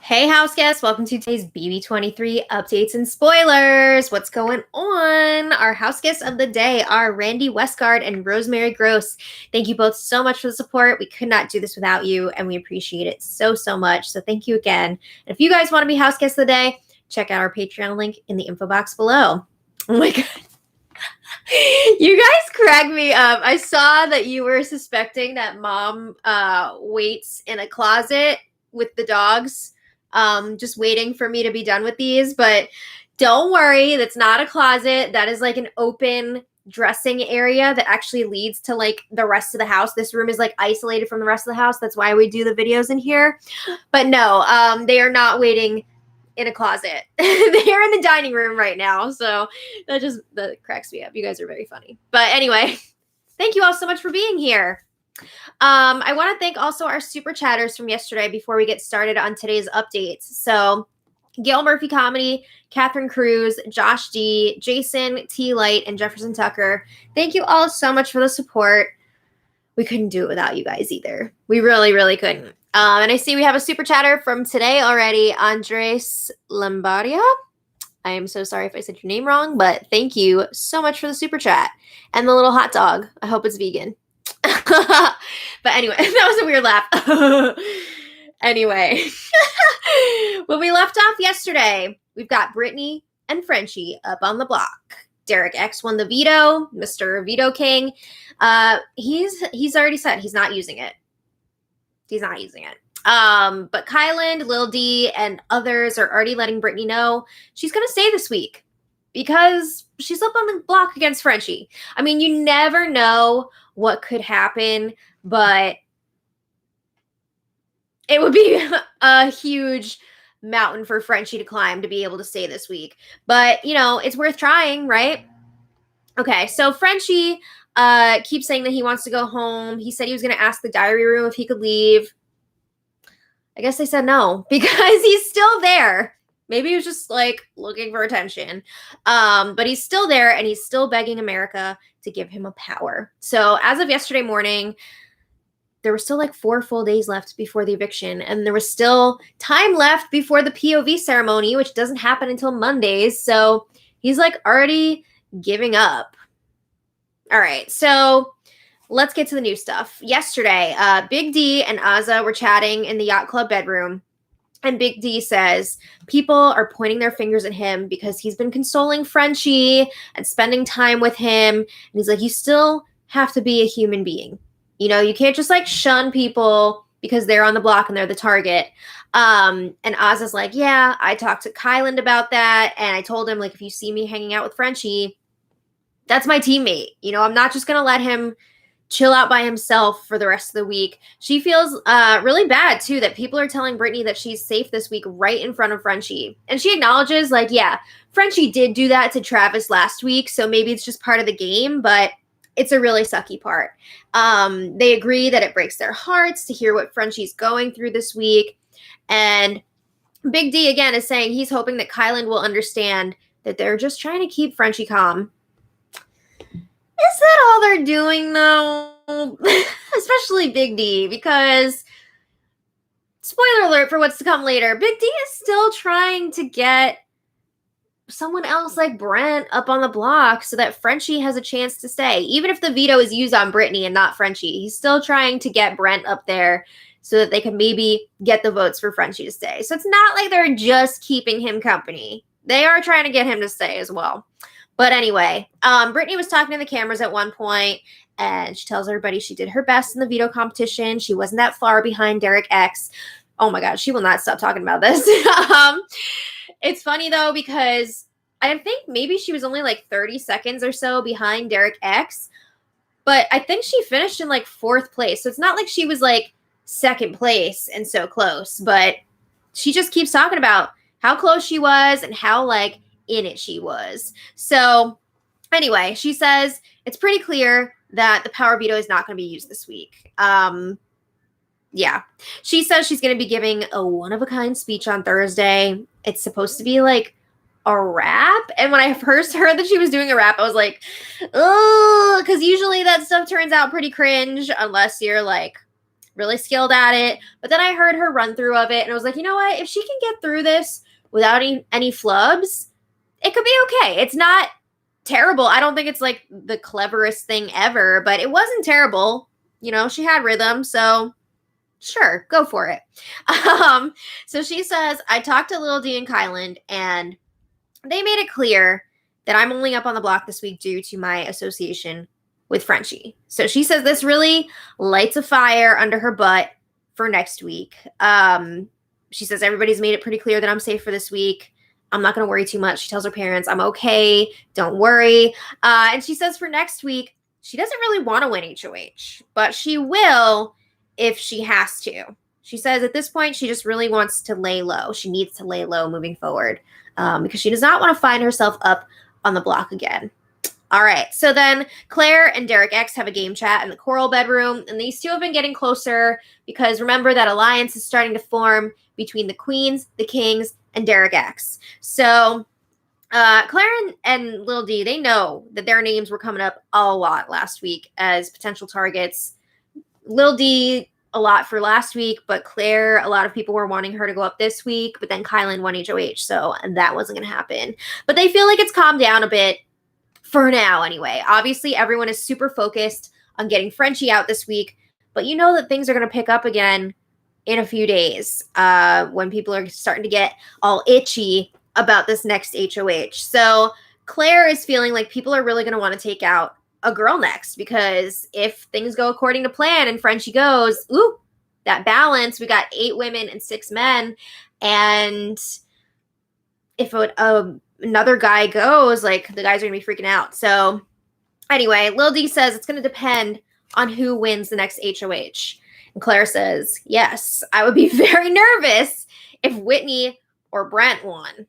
Hey, house guests, welcome to today's BB23 updates and spoilers. What's going on? Our house guests of the day are Randy Westgard and Rosemary Gross. Thank you both so much for the support. We could not do this without you, and we appreciate it so much. So thank you again. And if you guys want to be house guests of the day, check out our Patreon link in the info box below. Oh my God. You guys cracked me up. I saw that you were suspecting that mom waits in a closet with the dogs. Just waiting for me to be done with these, but don't worry, that's not a closet. That is like an open dressing area that actually leads to like the rest of the house. This room is like isolated from the rest of the house. That's why we do the videos in here. But no, they are not waiting in a closet. They are in the dining room right now. So that cracks me up. You guys are very funny. But anyway, thank you all so much for being here. I want to thank also our super chatters from yesterday before we get started on today's updates. So Gail Murphy Comedy, Catherine Cruz, Josh D, Jason T Light, and Jefferson Tucker. Thank you all so much for the support. We couldn't do it without you guys either. We really couldn't. And I see we have a super chatter from today already, Andres Lombardia. I am so sorry if I said your name wrong, but thank you so much for the super chat. And the little hot dog. I hope it's vegan. But anyway, that was a weird laugh. Anyway, when we left off yesterday, we've got Brittany and Frenchie up on the block. Derek X won the veto, Mr. Veto King. He's already said he's not using it. He's not using it. But Kyland, Lil D, and others are already letting Brittany know she's going to stay this week because she's up on the block against Frenchie. I mean, you never know what could happen, but it would be a huge mountain for Frenchie to climb to be able to stay this week. But, you know, it's worth trying, right? Okay, so Frenchie keeps saying that he wants to go home. He said he was going to ask the diary room if he could leave. I guess they said no because he's still there. Maybe he was just like looking for attention. But he's still there and he's still begging America to give him a power. So as of yesterday morning, there were still like 4 full days left before the eviction. And there was still time left before the POV ceremony, which doesn't happen until Mondays. So he's like already giving up. All right. So let's get to the new stuff. Yesterday, Big D and Azza were chatting in the yacht club bedroom. And Big D says people are pointing their fingers at him because he's been consoling Frenchie and spending time with him. And he's like, you still have to be a human being. You know, you can't just like shun people because they're on the block and they're the target. And Oz's like, yeah, I talked to Kyland about that. And I told him, like, if you see me hanging out with Frenchie, that's my teammate. You know, I'm not just going to let him chill out by himself for the rest of the week. She feels really bad, too, that people are telling Brittany that she's safe this week right in front of Frenchie. And she acknowledges, like, yeah, Frenchie did do that to Travis last week, so maybe it's just part of the game, but it's a really sucky part. They agree that it breaks their hearts to hear what Frenchie's going through this week. And Big D, again, is saying he's hoping that Kyland will understand that they're just trying to keep Frenchie calm. Is that all they're doing, though? Especially Big D, because, spoiler alert for what's to come later, Big D is still trying to get someone else like Brent up on the block so that Frenchie has a chance to stay. Even if the veto is used on Brittany and not Frenchie, he's still trying to get Brent up there so that they can maybe get the votes for Frenchie to stay. So it's not like they're just keeping him company. They are trying to get him to stay as well. But anyway, Brittany was talking to the cameras at one point, and she tells everybody she did her best in the veto competition. She wasn't that far behind Derek X. Oh my God, she will not stop talking about this. It's funny, though, because I think maybe she was only like 30 seconds or so behind Derek X, but I think she finished in like 4th place. So it's not like she was like 2nd place and so close, but she just keeps talking about how close she was and how like in it she was. So anyway, she says it's pretty clear that the power veto is not going to be used this week. Yeah. She says she's going to be giving a one-of-a-kind speech on Thursday. It's supposed to be like a rap. And when I first heard that she was doing a rap, I was like, oh, because usually that stuff turns out pretty cringe unless you're like really skilled at it. But then I heard her run through of it, and I was like, you know what? If she can get through this without any flubs, it could be okay. It's not terrible. I don't think it's like the cleverest thing ever, but it wasn't terrible. You know, she had rhythm, so sure, go for it. So she says, I talked to Lil D and Kyland, and they made it clear that I'm only up on the block this week due to my association with Frenchie. So she says this really lights a fire under her butt for next week. She says everybody's made it pretty clear that I'm safe for this week. I'm not going to worry too much. She tells her parents, I'm okay. Don't worry. And she says for next week, she doesn't really want to win HOH, but she will if she has to. She says at this point, she just really wants to lay low. She needs to lay low moving forward because she does not want to find herself up on the block again. All right. So then Claire and Derek X have a game chat in the Coral bedroom, and these two have been getting closer because remember that alliance is starting to form between the Queens, the Kings, and Derek X. So Claire and Lil D, they know that their names were coming up a lot last week as potential targets. Lil D, a lot for last week, but Claire, a lot of people were wanting her to go up this week, but then Kylan won HOH, so that wasn't going to happen. But they feel like it's calmed down a bit for now anyway. Obviously, everyone is super focused on getting Frenchie out this week, but you know that things are going to pick up again in a few days when people are starting to get all itchy about this next HOH. So Claire is feeling like people are really going to want to take out a girl next, because if things go according to plan and Frenchie goes, ooh, that balance, we got 8 women and 6 men. And if another guy goes, like the guys are going to be freaking out. So anyway, Lil D says it's going to depend on who wins the next HOH. And Claire says, yes, I would be very nervous if Whitney or Brent won.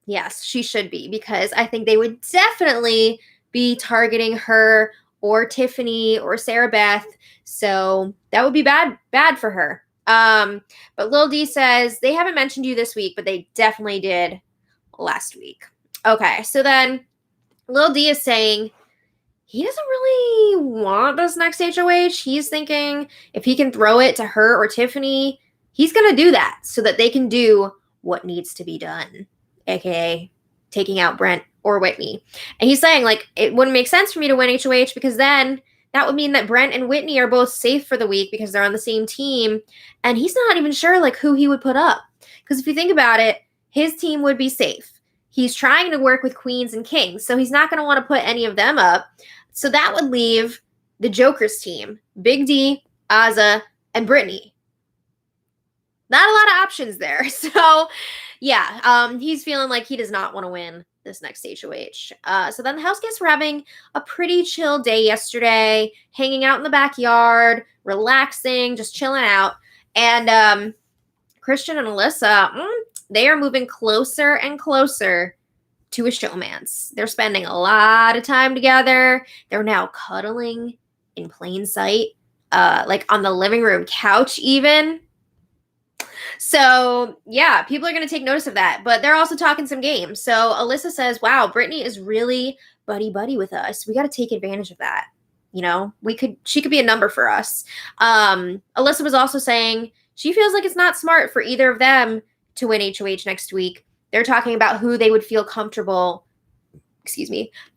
Yes, she should be, because I think they would definitely be targeting her or Tiffany or Sarah Beth. So that would be bad for her. But Lil D says they haven't mentioned you this week, but they definitely did last week. Okay, so then Lil D is saying he doesn't really want this next HOH. He's thinking if he can throw it to her or Tiffany, he's going to do that so that they can do what needs to be done, aka taking out Brent or Whitney. And he's saying, like, it wouldn't make sense for me to win HOH because then that would mean that Brent and Whitney are both safe for the week because they're on the same team. And he's not even sure, like, who he would put up. Because if you think about it, his team would be safe. He's trying to work with Queens and Kings, so he's not going to want to put any of them up. So that would leave the Joker's team, Big D, Azza, and Brittany. Not a lot of options there. So, yeah, he's feeling like he does not want to win this next HOH. So then the house guests were having a pretty chill day yesterday, hanging out in the backyard, relaxing, just chilling out. And Christian and Alyssa, they are moving closer and closer to a showmance. They're spending a lot of time together. They're now cuddling in plain sight, like on the living room couch even. So, yeah, people are going to take notice of that. But they're also talking some games. So Alyssa says, wow, Brittany is really buddy-buddy with us. We got to take advantage of that. You know, she could be a number for us. Alyssa was also saying she feels like it's not smart for either of them to win HOH next week. They're talking about who they would feel comfortable,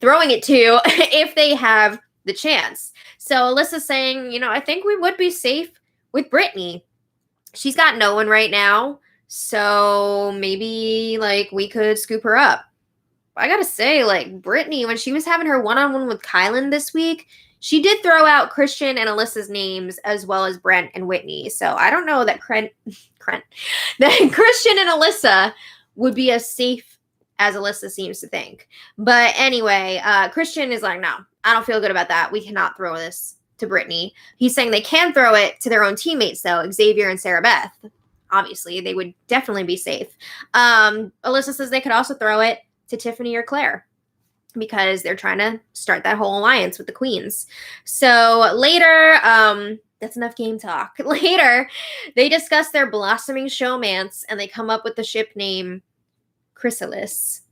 throwing it to if they have the chance. So Alyssa's saying, you know, I think we would be safe with Brittany. She's got no one right now, so maybe, like, we could scoop her up. I gotta say, like, Brittany, when she was having her one-on-one with Kylan this week, she did throw out Christian and Alyssa's names as well as Brent and Whitney. So I don't know that that Christian and Alyssa would be as safe as Alyssa seems to think. But anyway, Christian is like, no, I don't feel good about that. We cannot throw this to Brittany. He's saying they can throw it to their own teammates, though, Xavier and Sarah Beth. Obviously, they would definitely be safe. Alyssa says they could also throw it to Tiffany or Claire because they're trying to start that whole alliance with the Queens. So later, that's enough game talk. Later, they discuss their blossoming showmance and they come up with the ship name Chrysalis.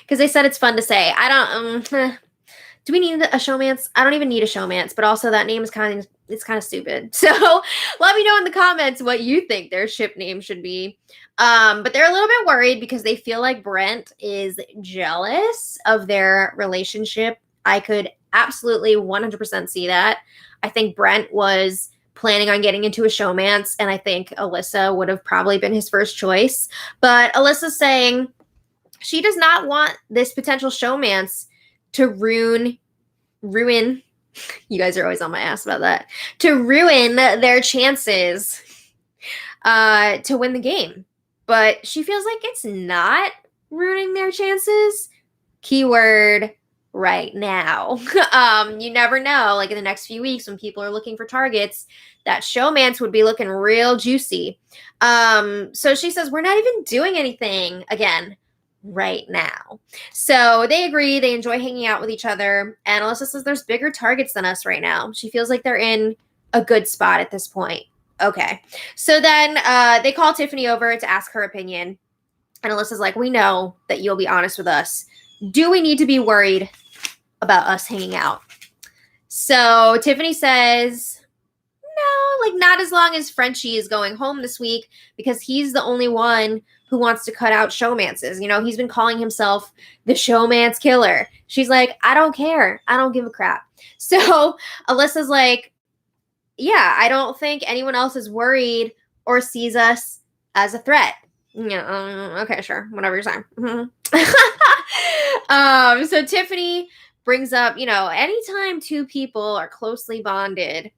Because they said it's fun to say. I don't... do we need a showmance? I don't even need a showmance, but also that name is kind it's kind of stupid. So let me know in the comments what you think their ship name should be. But they're a little bit worried because they feel like Brent is jealous of their relationship. I could absolutely 100% see that. I think Brent was planning on getting into a showmance, and I think Alyssa would have probably been his first choice. But Alyssa's saying she does not want this potential showmance to ruin, you guys are always on my ass about that, to ruin their chances to win the game. But she feels like it's not ruining their chances. Keyword right now. You never know, like in the next few weeks when people are looking for targets, that showmance would be looking real juicy. So she says, we're not even doing anything again right now. So they agree. They enjoy hanging out with each other. And Alyssa says there's bigger targets than us right now. She feels like they're in a good spot at this point. Okay. So then they call Tiffany over to ask her opinion. And Alyssa's like, we know that you'll be honest with us. Do we need to be worried about us hanging out? So Tiffany says, no, like not as long as Frenchie is going home this week, because he's the only one who wants to cut out showmances. You know, he's been calling himself the showmance killer. She's like, I don't care. I don't give a crap. So Alyssa's like, yeah, I don't think anyone else is worried or sees us as a threat. Yeah, okay, sure. Whatever you're saying. So Tiffany brings up, you know, anytime two people are closely bonded,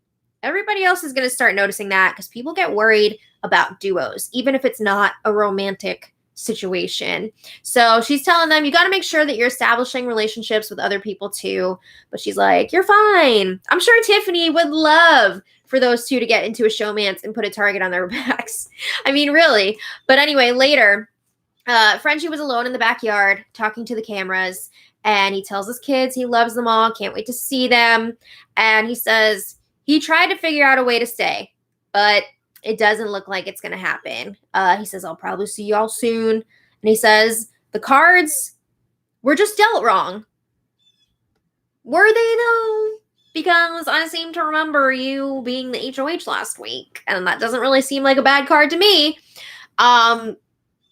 everybody else is going to start noticing that, because people get worried about duos, even if it's not a romantic situation. So she's telling them, you got to make sure that you're establishing relationships with other people too. But she's like, you're fine. I'm sure Tiffany would love for those two to get into a showmance and put a target on their backs. I mean, really. But anyway, later, Frenchie was alone in the backyard talking to the cameras, and he tells his kids he loves them all, can't wait to see them. And he says he tried to figure out a way to stay, but it doesn't look like it's going to happen. He says, I'll probably see y'all soon. And he says, the cards were just dealt wrong. Were they, though? Because I seem to remember you being the HOH last week, and that doesn't really seem like a bad card to me.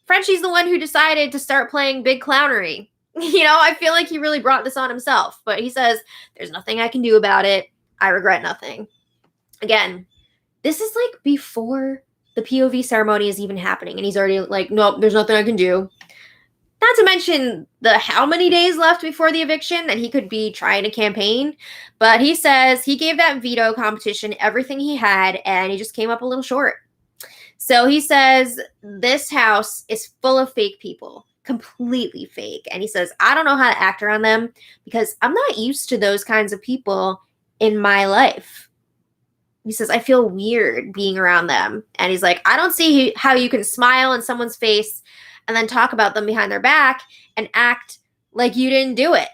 Frenchie's the one who decided to start playing big clownery. You know, I feel like he really brought this on himself, but he says, there's nothing I can do about it. I regret nothing. Again, this is like before the POV ceremony is even happening, and he's already like, nope, there's nothing I can do. Not to mention the how many days left before the eviction that he could be trying to campaign. But he says he gave that veto competition everything he had, and he just came up a little short. So he says this house is full of fake people, completely fake. And he says, I don't know how to act around them because I'm not used to those kinds of people in my life. He says, I feel weird being around them. And he's like, I don't see how you can smile in someone's face and then talk about them behind their back and act like you didn't do it.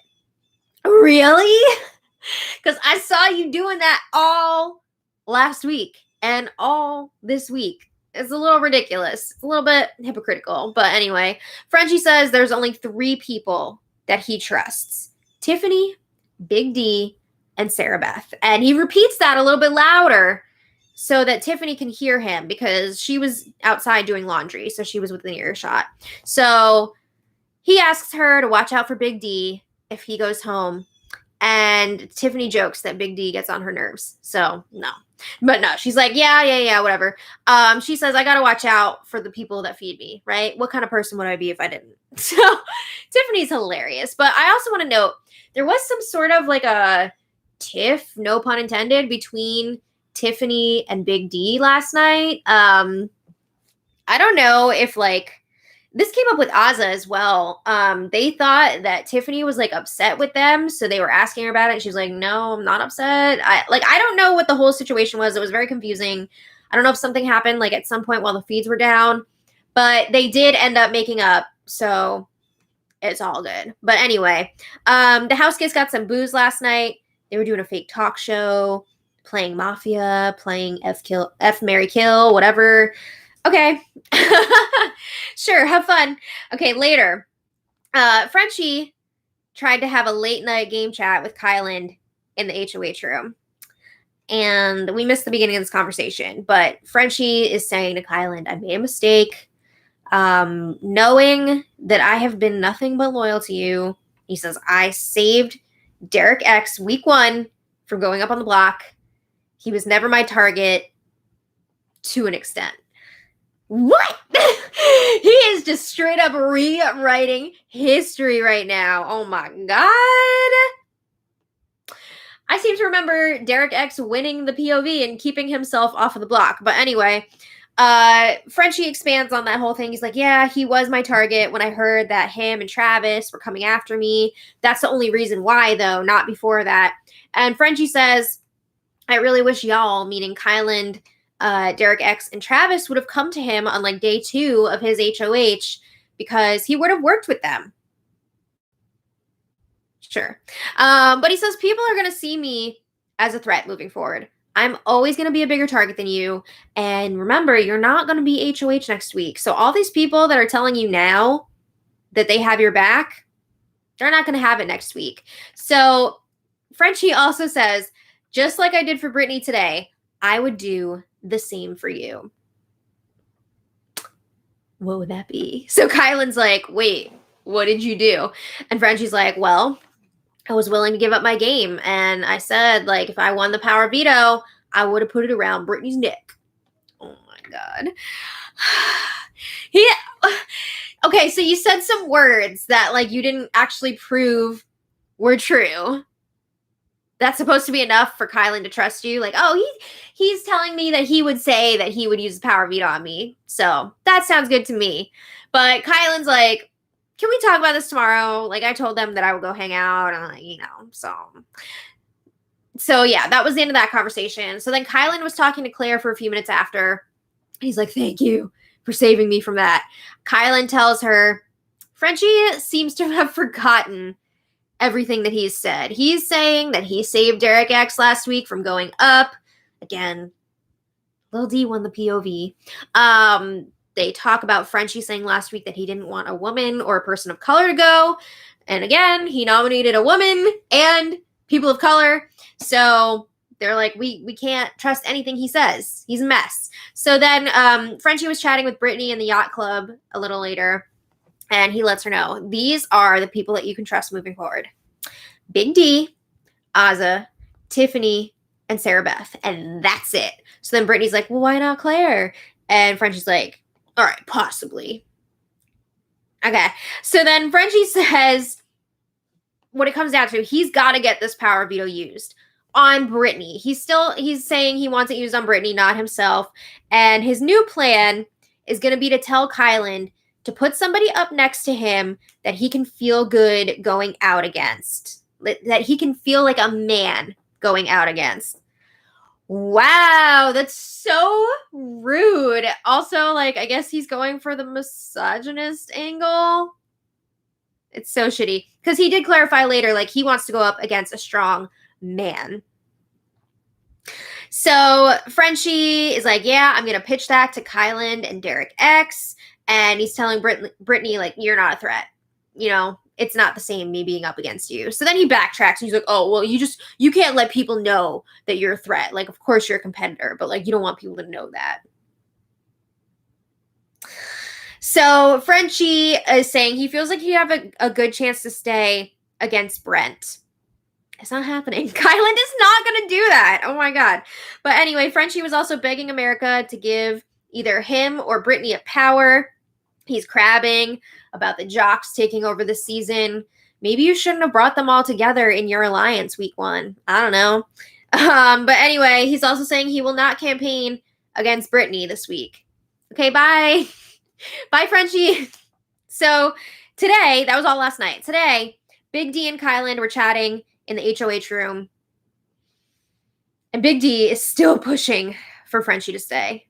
Really? Because I saw you doing that all last week and all this week. It's a little ridiculous. It's a little bit hypocritical. But anyway, Frenchie says there's only 3 people that he trusts. Tiffany, Big D, and Sarah Beth. And he repeats that a little bit louder so that Tiffany can hear him, because she was outside doing laundry, so she was within earshot. So he asks her to watch out for Big D if he goes home. And Tiffany jokes that Big D gets on her nerves. So no. But no, she's like, yeah, whatever. She says, I got to watch out for the people that feed me, right? What kind of person would I be if I didn't? So Tiffany's hilarious. But I also want to note, there was some sort of like a tiff, no pun intended, between Tiffany and Big D last night. I don't know if like, this came up with Azza as well. They thought that Tiffany was like upset with them, so they were asking her about it. And she was like, no, I'm not upset. I don't know what the whole situation was. It was very confusing. I don't know if something happened like at some point while the feeds were down, but they did end up making up, so it's all good. But anyway, the house kids got some booze last night. They were doing a fake talk show, playing Mafia, playing F, Marry, Kill, whatever. Okay. Sure, have fun. Okay, later. Frenchie tried to have a late night game chat with Kyland in the HOH room. And we missed the beginning of this conversation, but Frenchie is saying to Kyland, I made a mistake. Knowing that I have been nothing but loyal to you. He says, I saved Derek X week 1 from going up on the block. He was never my target to an extent. What? He is just straight up rewriting history right now. Oh my God. I seem to remember Derek X winning the POV and keeping himself off of the block. But anyway, Frenchie expands on that whole thing. He's like, yeah, he was my target when I heard that him and Travis were coming after me. That's the only reason why, though, not before that. And Frenchie says, I really wish y'all, meaning Kyland, Derek X, and Travis would have come to him on like day 2 of his HOH because he would have worked with them. Sure. But he says people are going to see me as a threat moving forward. I'm always going to be a bigger target than you. And remember, you're not going to be HOH next week. So all these people that are telling you now that they have your back, they're not going to have it next week. So Frenchie also says, just like I did for Brittany today, I would do the same for you. What would that be? So Kyland's like, wait, what did you do? And Frenchie's like, well, I was willing to give up my game. And I said, like, if I won the power veto, I would have put it around Brittany's neck. Oh my God. Okay, so you said some words that, like, you didn't actually prove were true. That's supposed to be enough for Kyland to trust you. Like, oh, he's telling me that he would say that he would use the power veto on me. So that sounds good to me. But Kyland's like, can we talk about this tomorrow? Like, I told them that I would go hang out, and like, so yeah, that was the end of that conversation. So then Kyland was talking to Claire for a few minutes after. He's like, thank you for saving me from that. Kyland tells her, Frenchie seems to have forgotten everything that he's said. He's saying that he saved Derek X last week from going up. Again, Lil D won the POV. They talk about Frenchie saying last week that he didn't want a woman or a person of color to go. And again, he nominated a woman and people of color. So they're like, we can't trust anything he says. He's a mess. So then Frenchie was chatting with Brittany in the yacht club a little later. And he lets her know, these are the people that you can trust moving forward. Big D, Azah, Tiffany, and Sarah Beth. And that's it. So then Brittany's like, well, why not Claire? And Frenchie's like, all right, possibly. Okay. So then Frenchie says, what it comes down to, he's got to get this power veto used on Brittany. He's saying he wants it used on Brittany, not himself. And his new plan is going to be to tell Kyland to put somebody up next to him that he can feel good going out against, that he can feel like a man going out against. Wow, that's so rude. Also, like, I guess he's going for the misogynist angle. It's so shitty. Because he did clarify later, like, he wants to go up against a strong man. So Frenchie is like, yeah, I'm going to pitch that to Kyland and Derek X. And he's telling Brittany, like, you're not a threat. You know, it's not the same me being up against you. So then he backtracks and he's like, oh, well, you can't let people know that you're a threat. Like, of course you're a competitor, but like, you don't want people to know that. So Frenchie is saying he feels like he have a good chance to stay against Brent. It's not happening. Kyland is not going to do that. Oh my God. But anyway, Frenchie was also begging America to give either him or Brittany a power. He's crabbing about the jocks taking over the season. Maybe you shouldn't have brought them all together in your alliance week 1. I don't know. But anyway, he's also saying he will not campaign against Brittany this week. Okay, bye. Bye, Frenchie. So today, that was all last night. Today, Big D and Kyland were chatting in the HOH room. And Big D is still pushing for Frenchie to stay.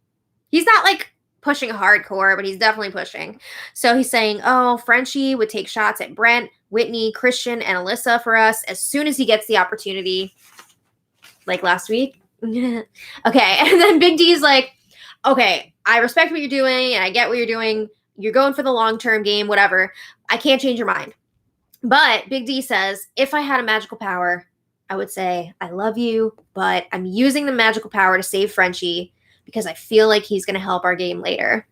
He's not like pushing hardcore, but he's definitely pushing. So he's saying, oh, Frenchie would take shots at Brent, Whitney, Christian, and Alyssa for us as soon as he gets the opportunity. Like last week. Okay. And then Big D's like, okay, I respect what you're doing and I get what you're doing. You're going for the long-term game, whatever. I can't change your mind. But Big D says, if I had a magical power, I would say, I love you, but I'm using the magical power to save Frenchie because I feel like he's going to help our game later.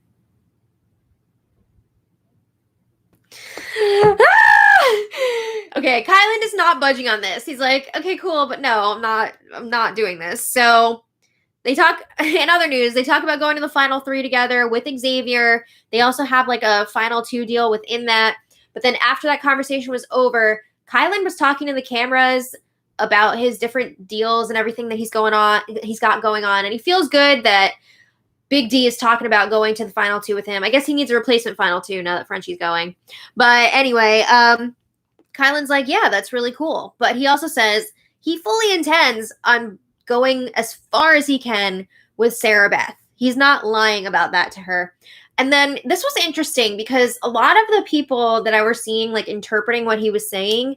Okay, Kylan is not budging on this. He's like, okay, cool, but no, I'm not doing this. So they talk, in other news, they talk about going to the final 3 together with Xavier. They also have like a final 2 deal within that. But then after that conversation was over, Kylan was talking to the cameras about his different deals and everything that he's got going on. And he feels good that Big D is talking about going to the final 2 with him. I guess he needs a replacement final 2 now that Frenchie's going. But anyway, Kylan's like, yeah, that's really cool. But he also says he fully intends on going as far as he can with Sarah Beth. He's not lying about that to her. And then this was interesting because a lot of the people that I were seeing, like, interpreting what he was saying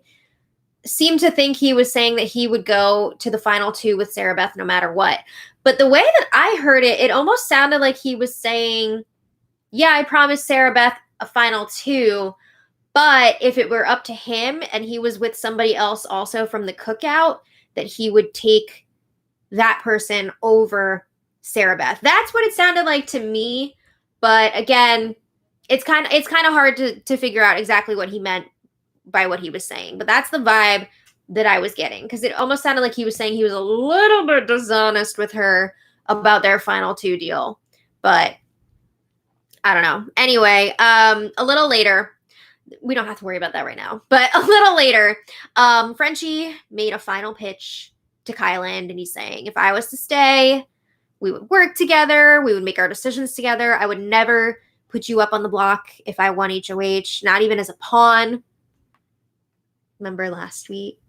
seemed to think he was saying that he would go to the final 2 with Sarah Beth no matter what. But the way that I heard it, it almost sounded like he was saying, yeah, I promised Sarah Beth a final 2, but if it were up to him and he was with somebody else also from the cookout, that he would take that person over Sarah Beth. That's what it sounded like to me. But again, it's kind of hard to figure out exactly what he meant by what he was saying. But that's the vibe that I was getting, because it almost sounded like he was saying he was a little bit dishonest with her about their final 2 deal. But I don't know. Anyway, a little later, we don't have to worry about that right now, but a little later, Frenchie made a final pitch to Kylan, and he's saying, if I was to stay, we would work together, we would make our decisions together. I would never put you up on the block if I won HOH, not even as a pawn. Remember last week?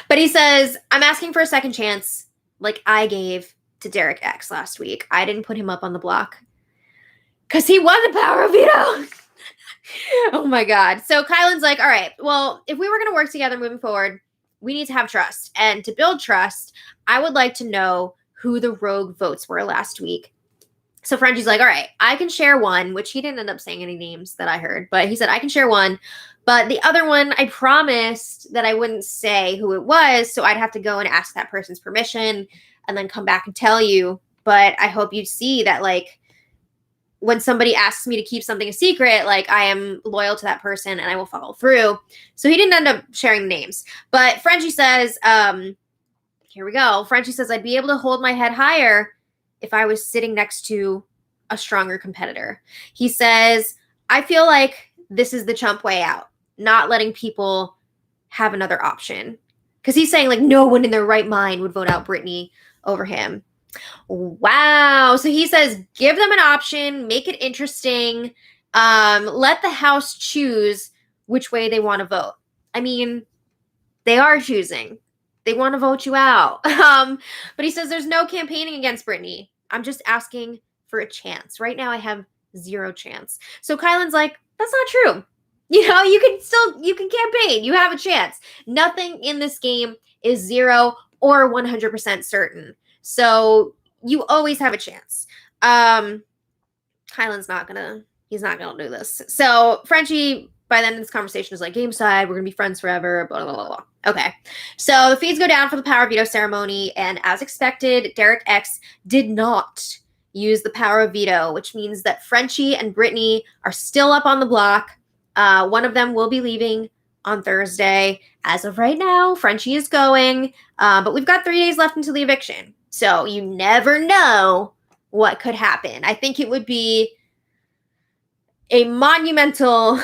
But he says, I'm asking for a second chance like I gave to Derek X last week. I didn't put him up on the block because he won the power of veto. Oh my God. So Kylan's like, all right, well, if we were going to work together moving forward, we need to have trust. And to build trust, I would like to know who the rogue votes were last week. So Frenchie's like, all right, I can share one, which he didn't end up saying any names that I heard, but he said, I can share one. But the other one, I promised that I wouldn't say who it was. So I'd have to go and ask that person's permission and then come back and tell you. But I hope you see that, like, when somebody asks me to keep something a secret, like, I am loyal to that person and I will follow through. So he didn't end up sharing the names. But Frenchie says, here we go. Frenchie says, I'd be able to hold my head higher if I was sitting next to a stronger competitor. He says, I feel like this is the chump way out, not letting people have another option. Because he's saying, like, no one in their right mind would vote out Brittany over him. Wow. So he says, give them an option, make it interesting, let the house choose which way they want to vote. I mean, they are choosing. They want to vote you out. But he says there's no campaigning against Brittany. I'm just asking for a chance. Right now I have 0 chance. So Kylan's like, that's not true. You know, you can campaign. You have a chance. Nothing in this game is 0 or 100% certain. So you always have a chance. Kylan's he's not gonna do this. So Frenchie, by the end of this conversation, is like, game side, we're gonna be friends forever, blah, blah, blah, blah. Okay. So the feeds go down for the power veto ceremony, and as expected, Derek X did not use the power of veto, which means that Frenchie and Brittany are still up on the block. One of them will be leaving on Thursday. As of right now, Frenchie is going, but we've got 3 days left until the eviction. So you never know what could happen. I think it would be a monumental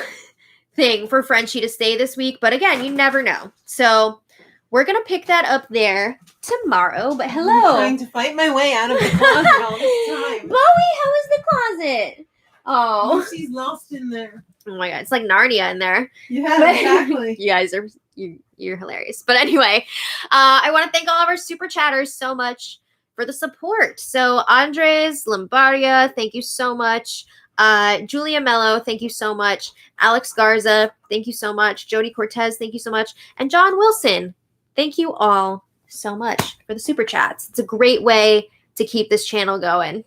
thing for Frenchie to stay this week. But again, you never know. So we're going to pick that up there tomorrow. But hello. I'm trying to fight my way out of the closet all this time. Bowie, how is the closet? Oh. She's lost in there. Oh my God. It's like Narnia in there. Yeah, exactly. You guys are... You're hilarious. But anyway, I want to thank all of our super chatters so much for the support. So Andres Lombardia, thank you so much. Julia Mello, thank you so much. Alex Garza, thank you so much. Jody Cortez, thank you so much. And John Wilson, thank you all so much for the super chats. It's a great way to keep this channel going.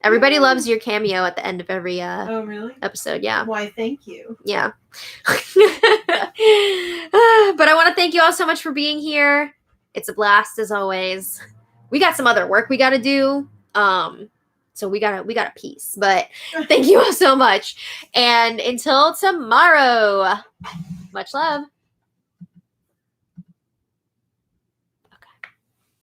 Everybody loves your cameo at the end of every Oh, really? episode. Yeah. Why, thank you. Yeah. But I want to thank you all so much for being here. It's a blast as always. We got some other work we got to do. So we got a piece, but thank you all so much. And until tomorrow, much love.